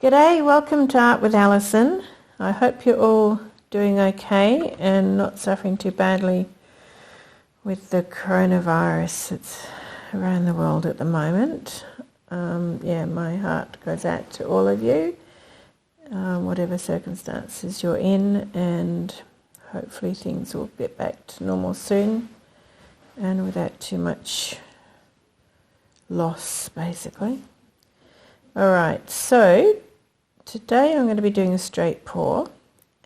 G'day, welcome to Art with Alison. I hope you're all doing okay and not suffering too badly with the coronavirus that's around the world at the moment. My heart goes out to all of you, whatever circumstances you're in, and hopefully things will get back to normal soon and without too much loss, basically. Alright, so today I'm going to be doing a straight pour,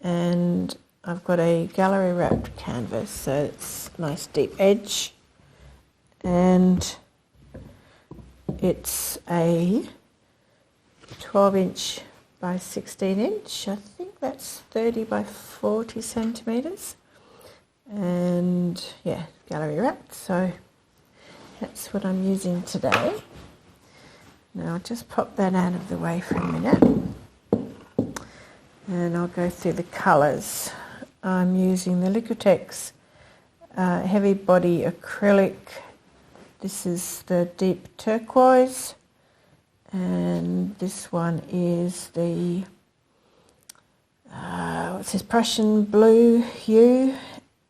and I've got a gallery wrapped canvas, so it's a nice deep edge, and it's a 12-inch by 16-inch. I think that's 30 by 40 centimetres, and yeah, gallery wrapped, so that's what I'm using today. Now I'll just pop that out of the way for a minute and I'll go through the colours. I'm using the Liquitex heavy body acrylic. This is the deep turquoise, and this one is the Prussian blue hue,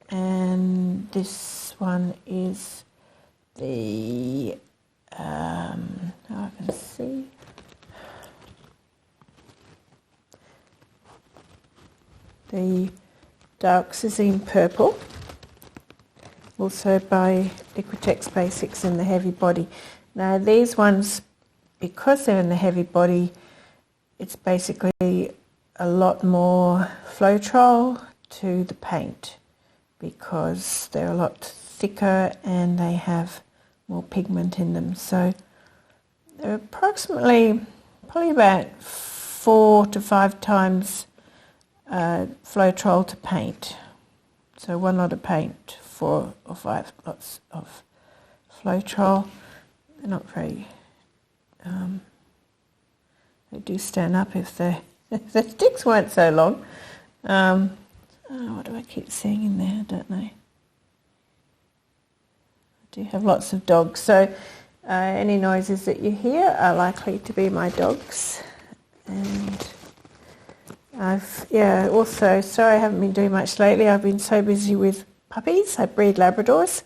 and this one is the I can see the dark Cezine purple, also by Liquitex Basics in the heavy body. Now these ones, because they're in the heavy body, it's basically a lot more Floetrol to the paint because they're a lot thicker and they have more pigment in them. So they're approximately, probably about 4 to 5 times Floetrol to paint. So 1 lot of paint, 4 or 5 lots of Floetrol. They're not very, they do stand up if the sticks weren't so long. What do I keep seeing in there? I don't know. I do have lots of dogs, so any noises that you hear are likely to be my dogs. And also, sorry I haven't been doing much lately. I've been so busy with puppies. I breed Labradors,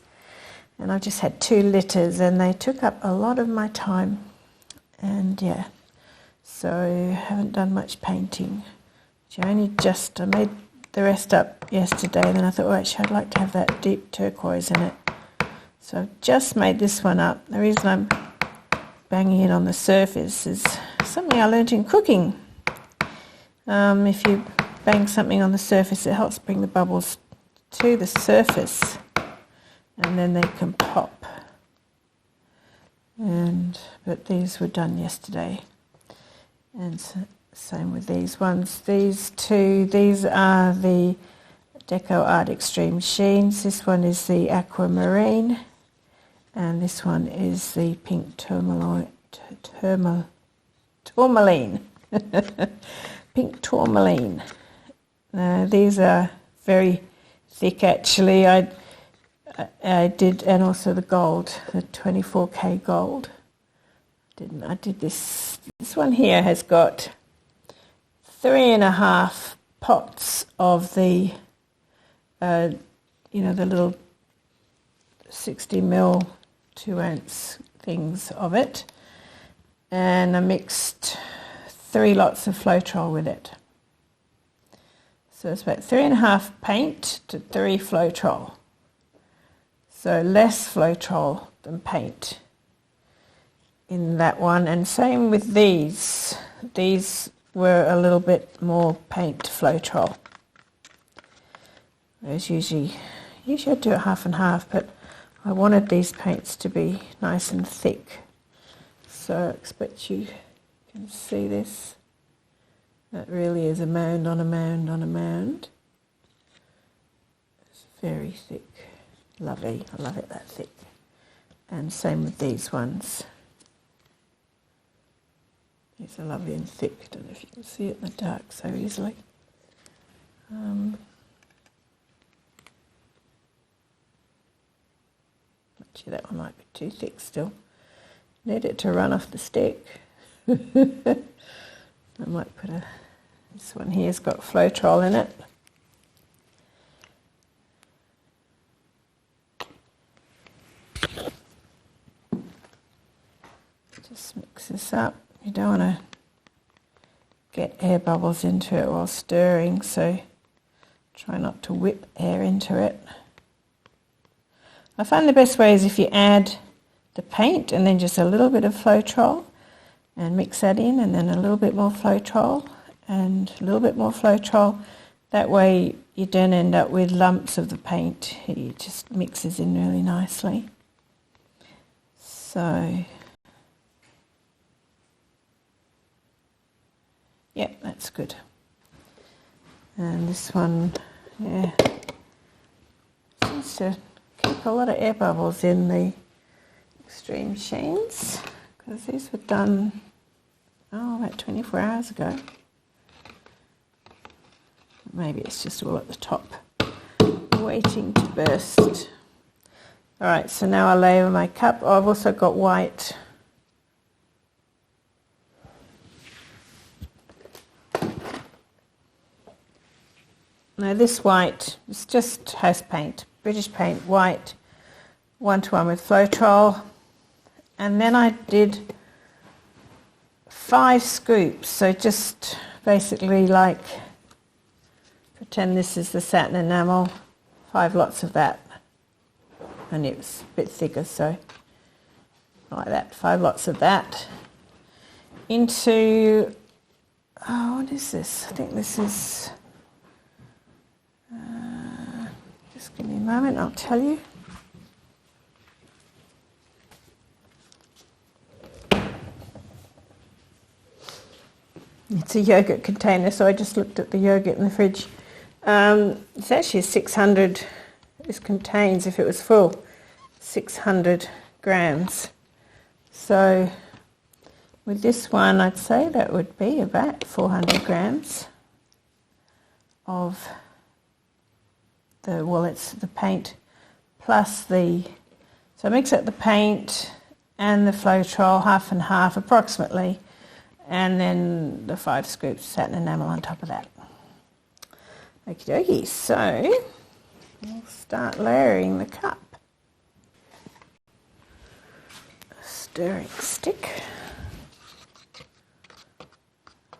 and I've just had 2 litters, and they took up a lot of my time. And yeah, so I haven't done much painting. I made the rest up yesterday, and then I thought, well, actually I'd like to have that deep turquoise in it. So I've just made this one up. The reason I'm banging it on the surface is something I learnt in cooking. If you bang something on the surface, it helps bring the bubbles to the surface, and then they can pop. But these were done yesterday, and same with these ones. These are the Deco Art Extreme Sheens. This one is the Aquamarine, and this one is the Pink Tourmaline. Pink Tourmaline. These are very thick, actually. I did, and also the gold, the 24K gold. I did this. This one here has got 3.5 pots of the, the little 60ml 2 ounce things of it, and I mixed 3 lots of Floetrol with it. So it's about 3.5 paint to 3 Floetrol. So less Floetrol than paint in that one, and same with these. These were a little bit more paint to Floetrol. There's usually I'd do it half and half, but I wanted these paints to be nice and thick. So I expect you can see this. That really is a mound on a mound on a mound. It's very thick. Lovely. I love it that thick. And same with these ones. These are lovely and thick. I don't know if you can see it in the dark so easily. Actually, that one might be too thick still. Need it to run off the stick. I might put this one here's got Floetrol in it. Just mix this up. You don't want to get air bubbles into it while stirring, so try not to whip air into it. I find the best way is if you add the paint and then just a little bit of Floetrol and mix that in, and then a little bit more Floetrol and a little bit more Floetrol. That way you don't end up with lumps of the paint. It just mixes in really nicely. So yeah, that's good. And this one, yeah, seems to keep a lot of air bubbles in the extreme sheens, because these were done, about 24 hours ago. Maybe it's just all at the top, waiting to burst. Alright, so now I'll lay over my cup. I've also got white. Now this white is just house paint, British paint, white, 1-to-1 with Floetrol. And then I did 5 scoops, so just basically like, pretend this is the satin enamel, 5 lots of that. And it was a bit thicker, so like that, 5 lots of that. Into, what is this? I think this is, just give me a moment, I'll tell you. It's a yogurt container, so I just looked at the yogurt in the fridge. It's actually 600, this contains, if it was full, 600 grams. So with this one, I'd say that would be about 400 grams of it's the paint plus the, so I mix up the paint and the Floetrol, half and half approximately, and then the 5 scoops satin enamel on top of that. Okie dokie, so we'll start layering the cup. A stirring stick.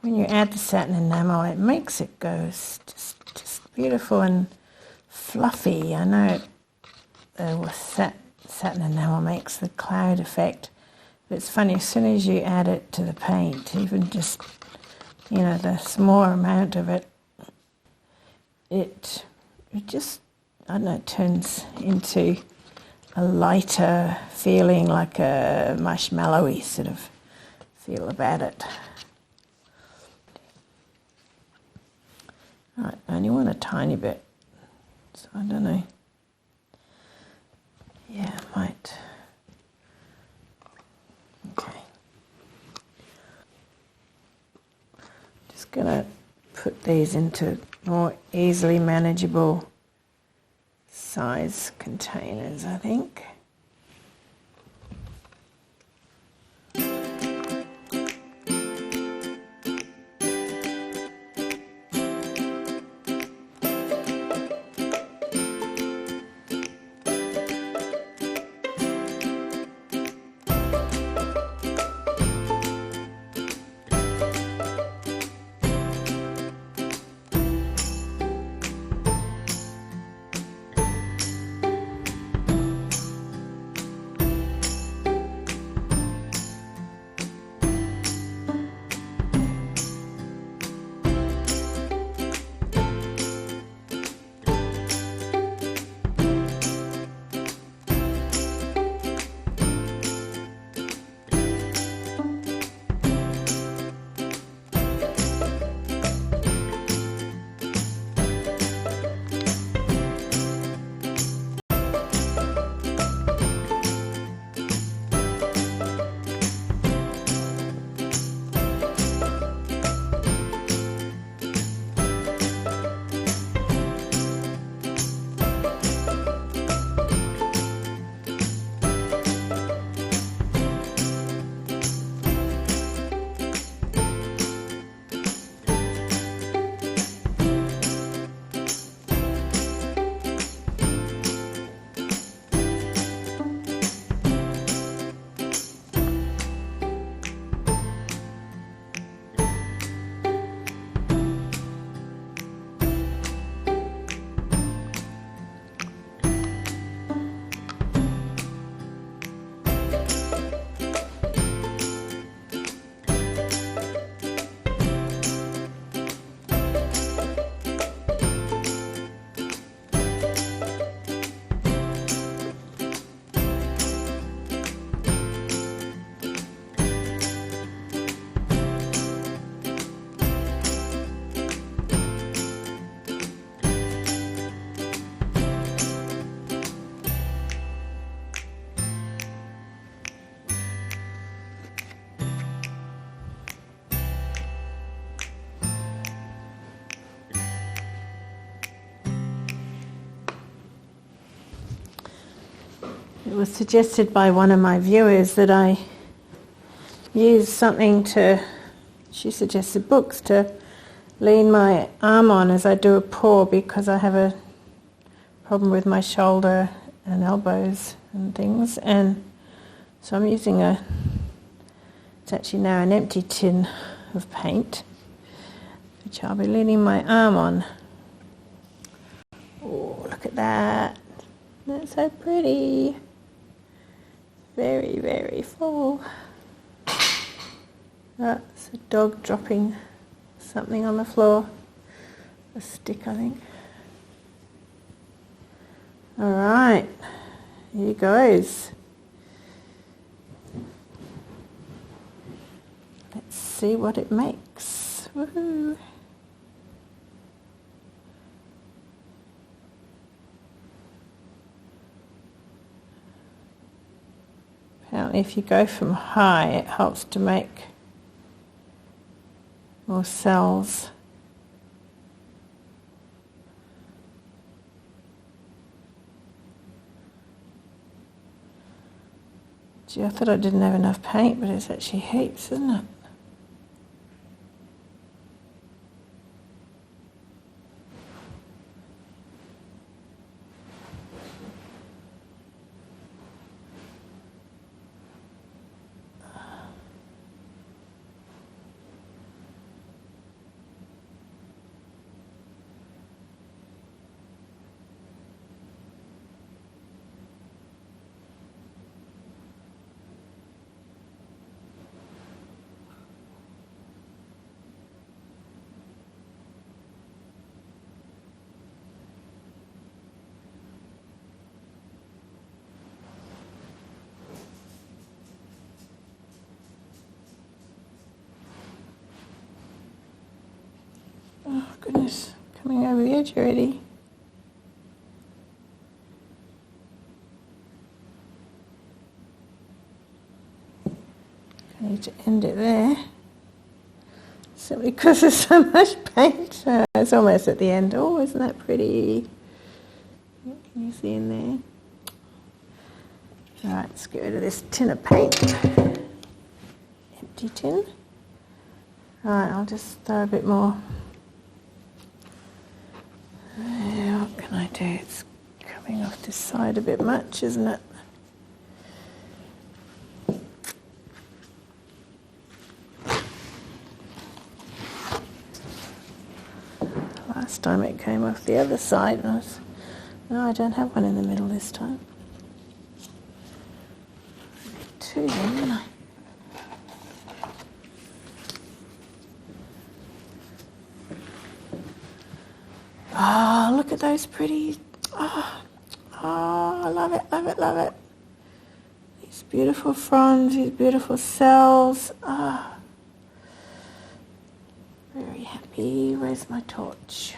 When you add the satin enamel, it makes it go just beautiful and fluffy. I know satin enamel makes the cloud effect. But it's funny, as soon as you add it to the paint, even just, the small amount of it, it just, I don't know, it turns into a lighter feeling, like a marshmallowy sort of feel about it. Right, I only want a tiny bit, so I don't know. Yeah, I might. Okay. Just gonna put these into more easily manageable size containers, I think. It was suggested by one of my viewers that I use something to, she suggested books to lean my arm on as I do a pour, because I have a problem with my shoulder and elbows and things, and so I'm using it's actually now an empty tin of paint, which I'll be leaning my arm on. Oh, look at that. That's so pretty. Very, very full. That's a dog dropping something on the floor. A stick, I think. Alright, here goes. Let's see what it makes. Woohoo! Apparently if you go from high, it helps to make more cells. Gee, I thought I didn't have enough paint, but it's actually heaps, isn't it? Oh goodness, coming over the edge already. I need to end it there, simply because there's so much paint. It's almost at the end. Oh, isn't that pretty? What can you see in there? Alright, let's get rid of this tin of paint. Empty tin. Alright, I'll just throw a bit more. What can I do? It's coming off this side a bit much, isn't it? Last time it came off the other side, and no, I don't have one in the middle this time. Two then, didn't I? Oh, look at those pretty, oh, I love it, love it, love it. These beautiful fronds, these beautiful cells. Oh, very happy. Where's my torch?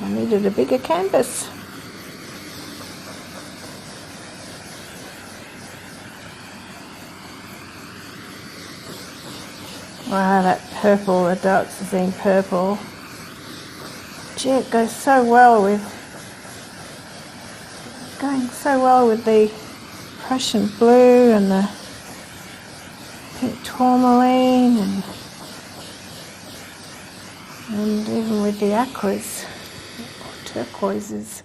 I needed a bigger canvas. Wow, that purple, the dark purple. Gee, it goes so well with, the Prussian blue and the pink tourmaline and even with the aquas. Turquoises.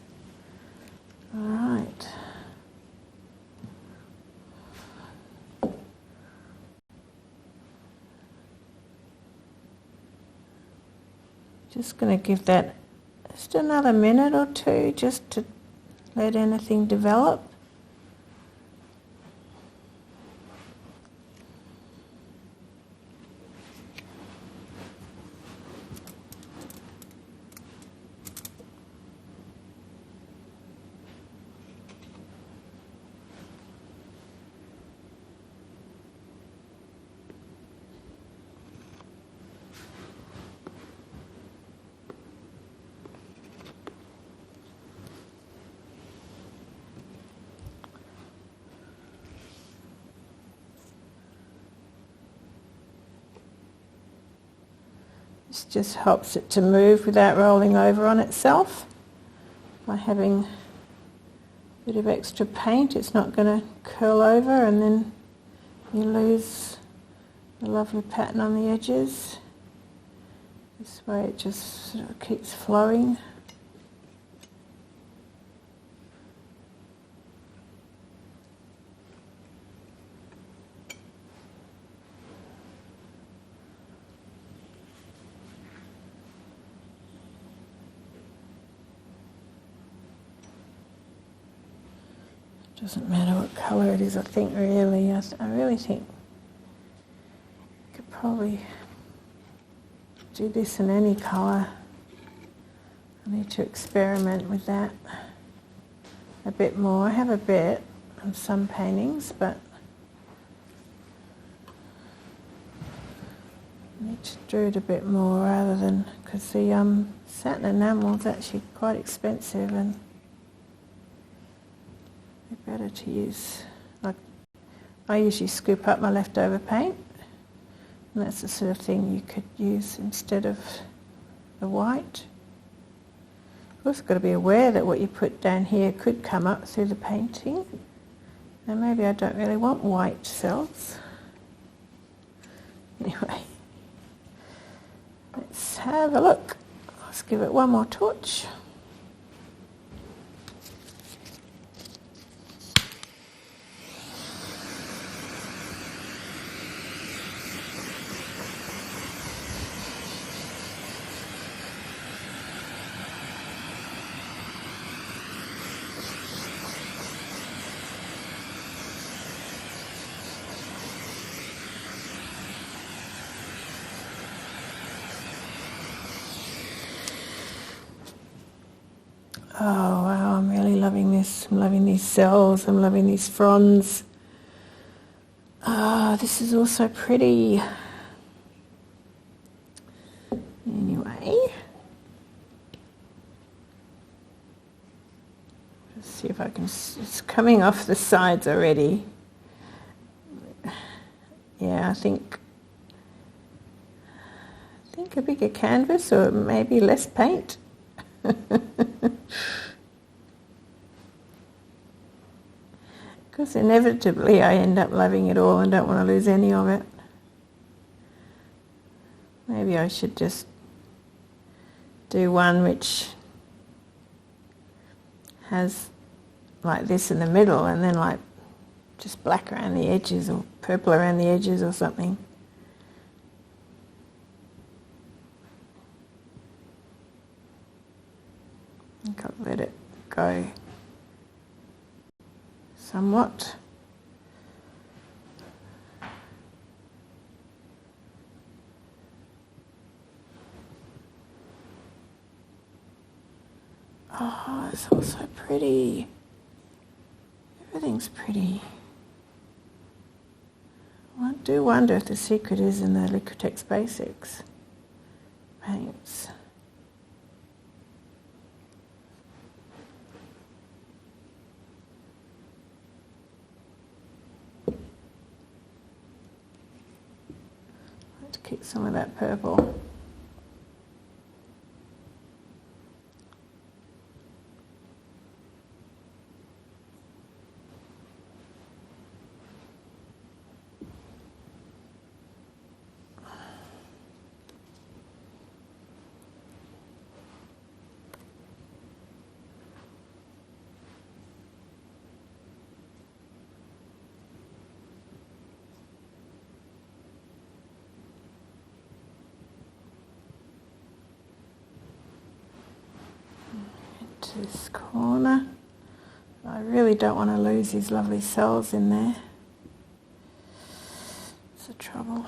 All right. Just going to give that just another minute or two just to let anything develop. This just helps it to move without rolling over on itself. By having a bit of extra paint, it's not going to curl over and then you lose the lovely pattern on the edges. This way it just sort of keeps flowing. Doesn't matter what colour it is, I think really. I really think you could probably do this in any colour. I need to experiment with that a bit more. I have a bit on some paintings, but I need to do it a bit more rather than, because the satin enamel is actually quite expensive and better to use, like I usually scoop up my leftover paint, and that's the sort of thing you could use instead of the white. You've also got to be aware that what you put down here could come up through the painting, and maybe I don't really want white cells. Anyway, let's have a look. Let's give it one more touch. Oh wow, I'm really loving this. I'm loving these cells, I'm loving these fronds. Ah, this is also pretty. Anyway, let's see if I can, it's coming off the sides already. Yeah, I think a bigger canvas or maybe less paint. Because inevitably I end up loving it all and don't want to lose any of it. Maybe I should just do one which has like this in the middle and then like just black around the edges or purple around the edges or something. I think I'll let it go somewhat. Oh, it's all so pretty. Everything's pretty. I do wonder if the secret is in the Liquitex Basics paints. Let's keep some of that purple. This corner. I really don't want to lose these lovely cells in there. It's the trouble.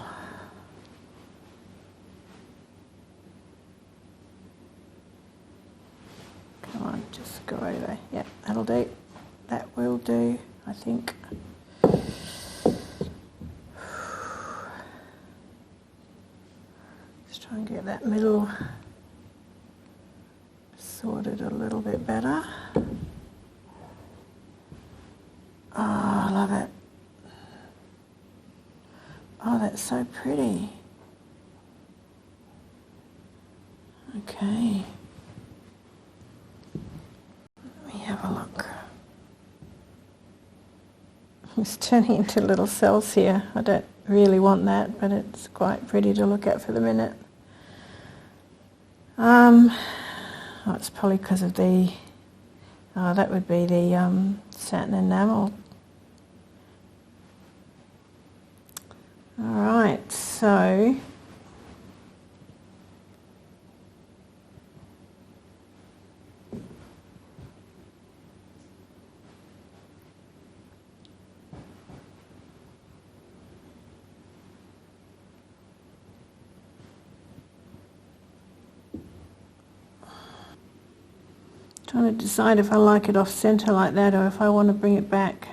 Come on, just go over. Yep, that'll do. That will do, I think. Just try and get that middle sorted a little bit better. Oh, I love it. Oh, that's so pretty. Okay. Let me have a look. It's turning into little cells here. I don't really want that, but it's quite pretty to look at for the minute. Oh, it's probably because of the, that would be the satin enamel. Alright, so trying to decide if I like it off centre like that or if I want to bring it back.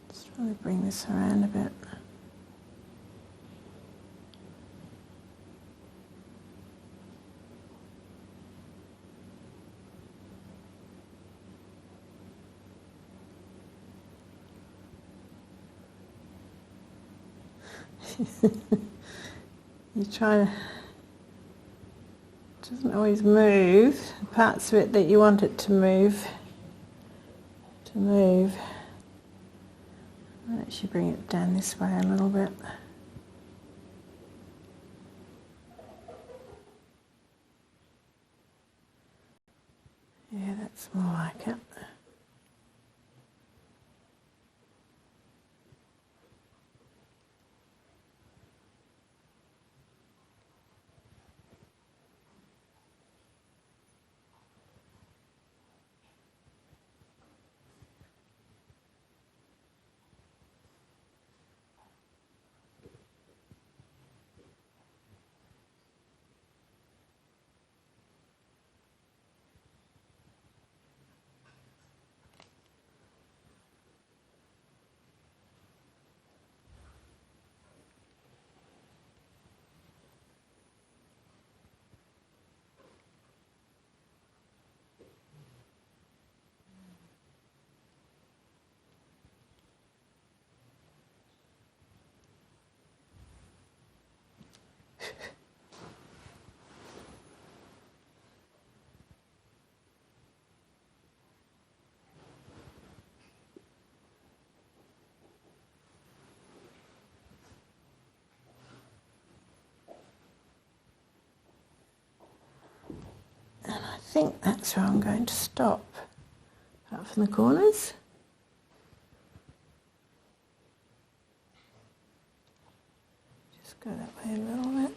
Just trying to bring this around a bit. You try to, it doesn't always move, the parts of it that you want it to move. I'll actually bring it down this way a little bit. Yeah, that's more like it. I think that's where I'm going to stop, apart from the corners. Just go that way a little bit.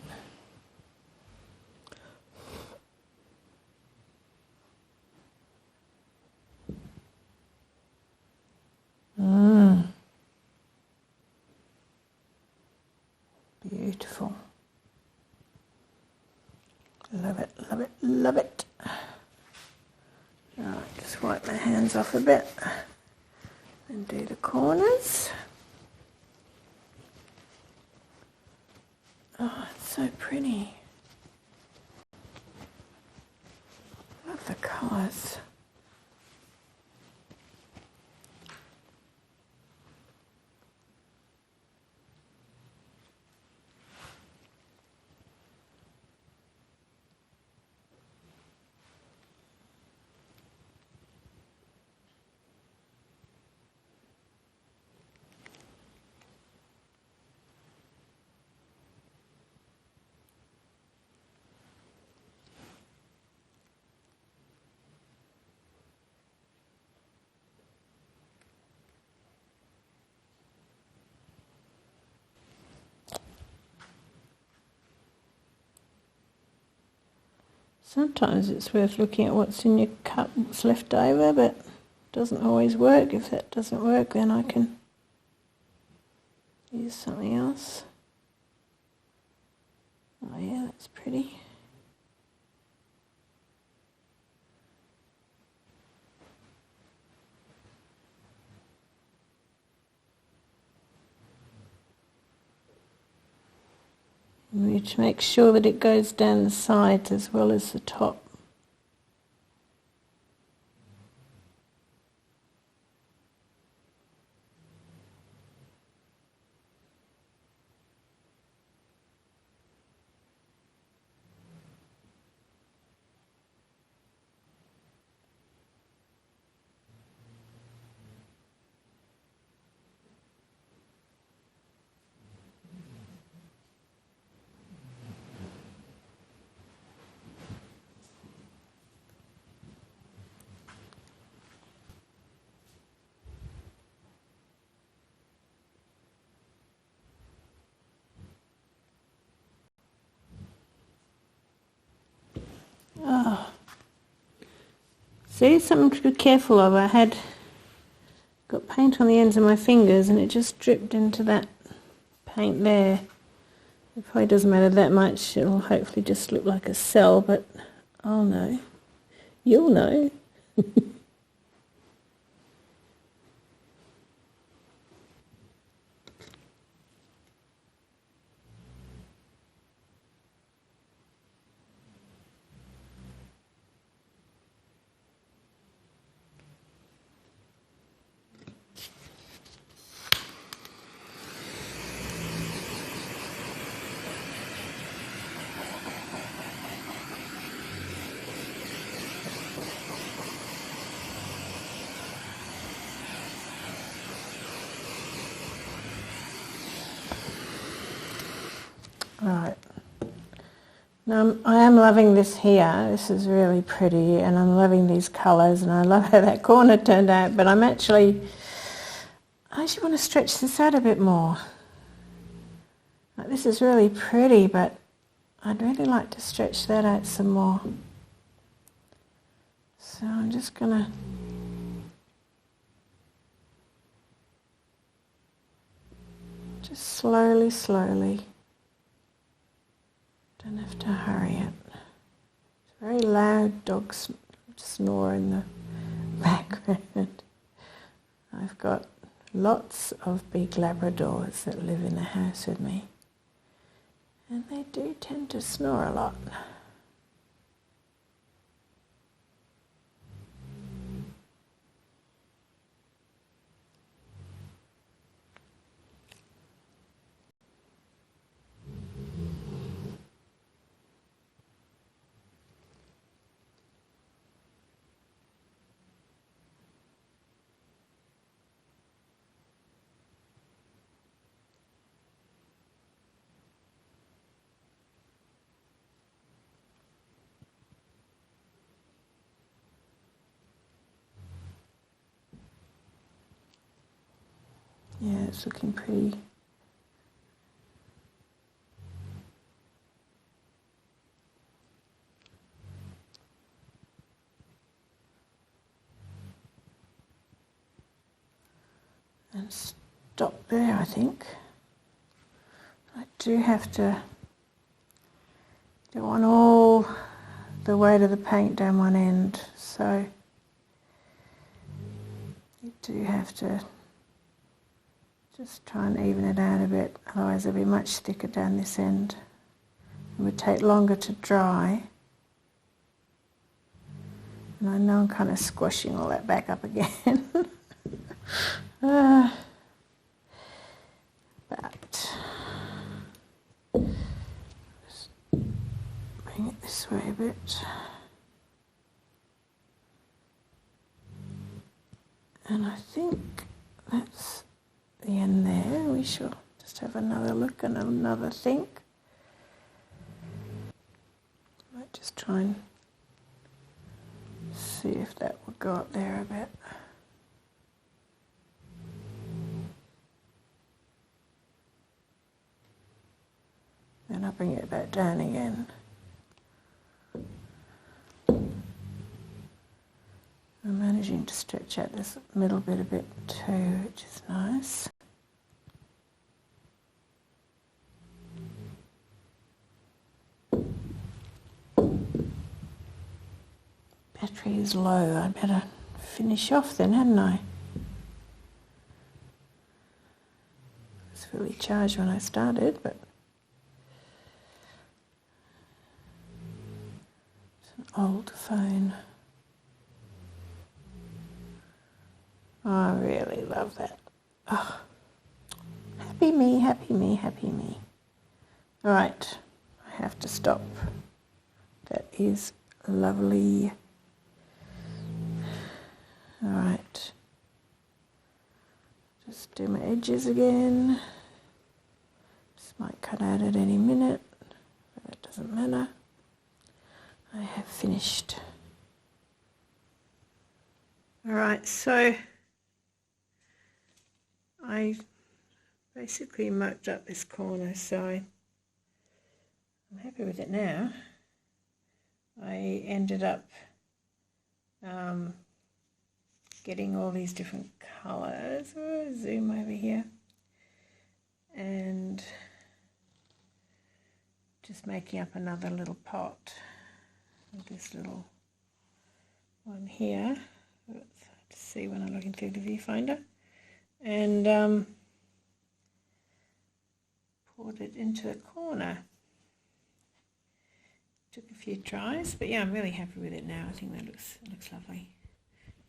Beautiful. Love it, love it, love it. Alright, just wipe my hands off a bit and do the corners. Oh, it's so pretty. Love the colours. Sometimes it's worth looking at what's in your cup, what's left over, but it doesn't always work. If that doesn't work, then I can use something else. Oh yeah, that's pretty. You need to make sure that it goes down the sides as well as the top. Oh. See, something to be careful of. I had got paint on the ends of my fingers and it just dripped into that paint there. It probably doesn't matter that much. It'll hopefully just look like a cell, but I'll know. You'll know. Right. Now I am loving this here. This is really pretty and I'm loving these colours and I love how that corner turned out, but I actually want to stretch this out a bit more. Like, this is really pretty, but I'd really like to stretch that out some more. So I'm just going to just slowly. Don't have to hurry it. It's a very loud dog snore in the background. I've got lots of big Labradors that live in the house with me, and they do tend to snore a lot. Yeah, it's looking pretty. And stop there, I think. I do have to go on all the weight of the paint down one end, so you do have to just try and even it out a bit, otherwise it'll be much thicker down this end. It would take longer to dry. And I know I'm kind of squashing all that back up again. But just bring it this way a bit. And I think that's the end there. We shall just have another look and another think. Might just try and see if that will go up there a bit. Then I'll bring it back down again. I'm managing to stretch out this middle bit a bit too, which is nice. Battery is low. I better finish off then, hadn't I? It was fully charged when I started, but Old phone. I really love that. Oh, happy me, happy me, happy me. All right, I have to stop. That is lovely. All right, just do my edges again. This might cut out at any minute, but that doesn't matter. I have finished. All right, so I basically mucked up this corner, so I'm happy with it now. I ended up getting all these different colours. Zoom over here. And just making up another little pot with this little one here. It's hard to see when I'm looking through the viewfinder. And poured it into the corner. Took a few tries, but yeah, I'm really happy with it now. I think that looks lovely.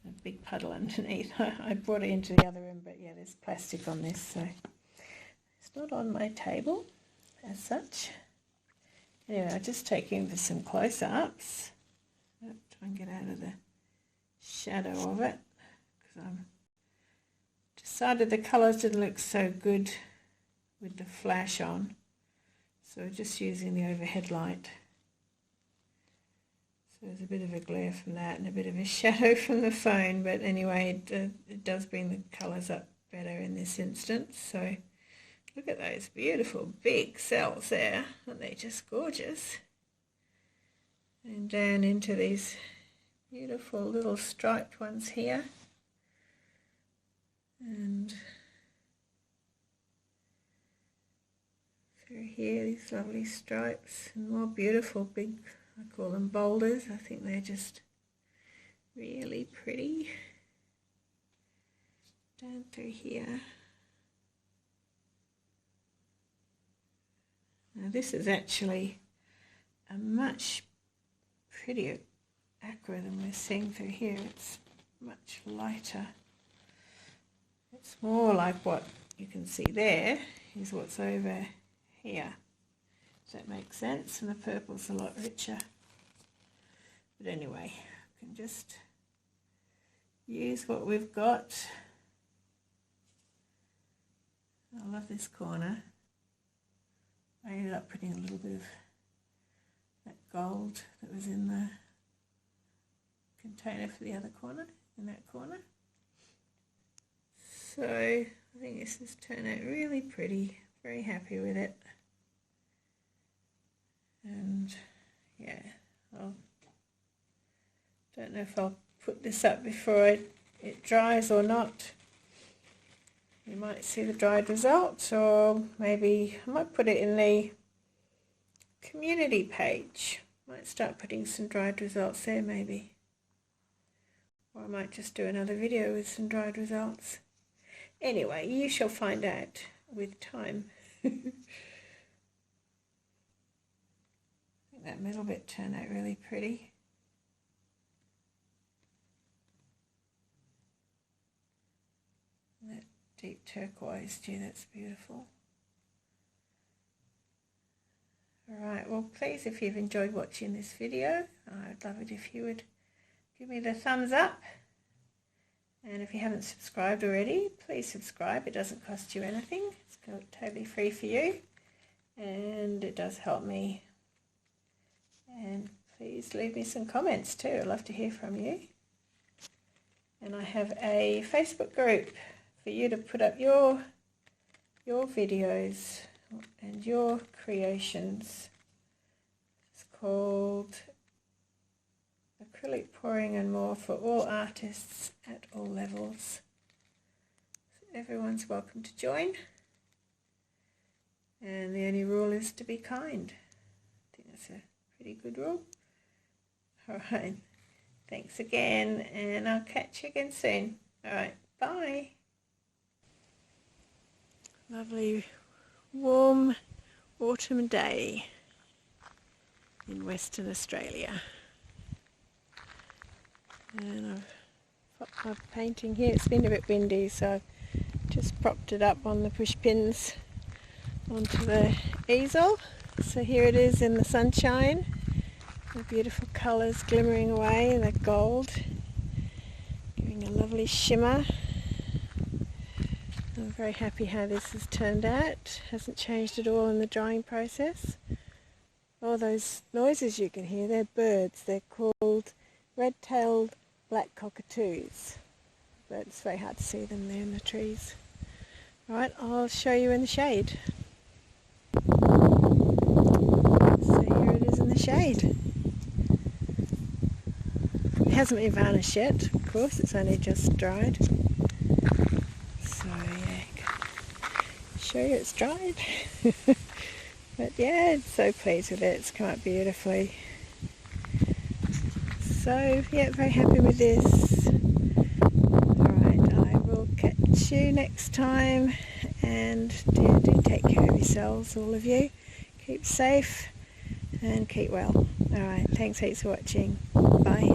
A big puddle underneath. I brought it into the other room, but yeah, there's plastic on this, so it's not on my table as such. Anyway, I'll just take in for some close-ups. Try and get out of the shadow of it, because I've decided the colours didn't look so good with the flash on, so just using the overhead light. So there's a bit of a glare from that and a bit of a shadow from the phone, but anyway, it does bring the colours up better in this instance. So look at those beautiful big cells there, aren't they just gorgeous? And down into these beautiful little striped ones here. And through here, these lovely stripes and more beautiful big, I call them boulders. I think they're just really pretty. Down through here. Now this is actually a much prettier aqua than we're seeing through here. It's much lighter. It's more like what you can see there is what's over here. Does that make sense? And the purple's a lot richer. But anyway, I can just use what we've got. I love this corner. I ended up putting a little bit of that gold that was in the container for the other corner, in that corner. So I think this has turned out really pretty. Very happy with it. And yeah, I don't know if I'll put this up before it dries or not. You might see the dried results, or maybe I might put it in the community page. Might start putting some dried results there maybe. Or I might just do another video with some dried results. Anyway, you shall find out with time. That middle bit turned out really pretty. That deep turquoise too, that's beautiful. Alright, well please, if you've enjoyed watching this video, I'd love it if you would give me the thumbs up. And if you haven't subscribed already, please subscribe. It doesn't cost you anything. It's totally free for you. And it does help me. And please leave me some comments too. I'd love to hear from you. And I have a Facebook group for you to put up your videos and your creations. It's called Acrylic Pouring and More for all artists at all levels. So everyone's welcome to join. And the only rule is to be kind. I think that's a pretty good rule. Alright, thanks again, and I'll catch you again soon. Alright, bye. Lovely warm autumn day in Western Australia. And I've got my painting here. It's been a bit windy, so I've just propped it up on the push pins onto the easel. So here it is in the sunshine. The beautiful colours glimmering away, the gold, giving a lovely shimmer. I'm very happy how this has turned out. Hasn't changed at all in the drying process. All those noises you can hear, they're birds. They're called red-tailed black cockatoos. But it's very hard to see them there in the trees. Right, I'll show you in the shade. So here it is in the shade. It hasn't been varnished yet, of course, it's only just dried. So yeah, show you it's dried. But yeah, so pleased with it, it's come out beautifully. So yeah, very happy with this. Alright, I will catch you next time, and do take care of yourselves, all of you. Keep safe and keep well. Alright, thanks heaps for watching. Bye.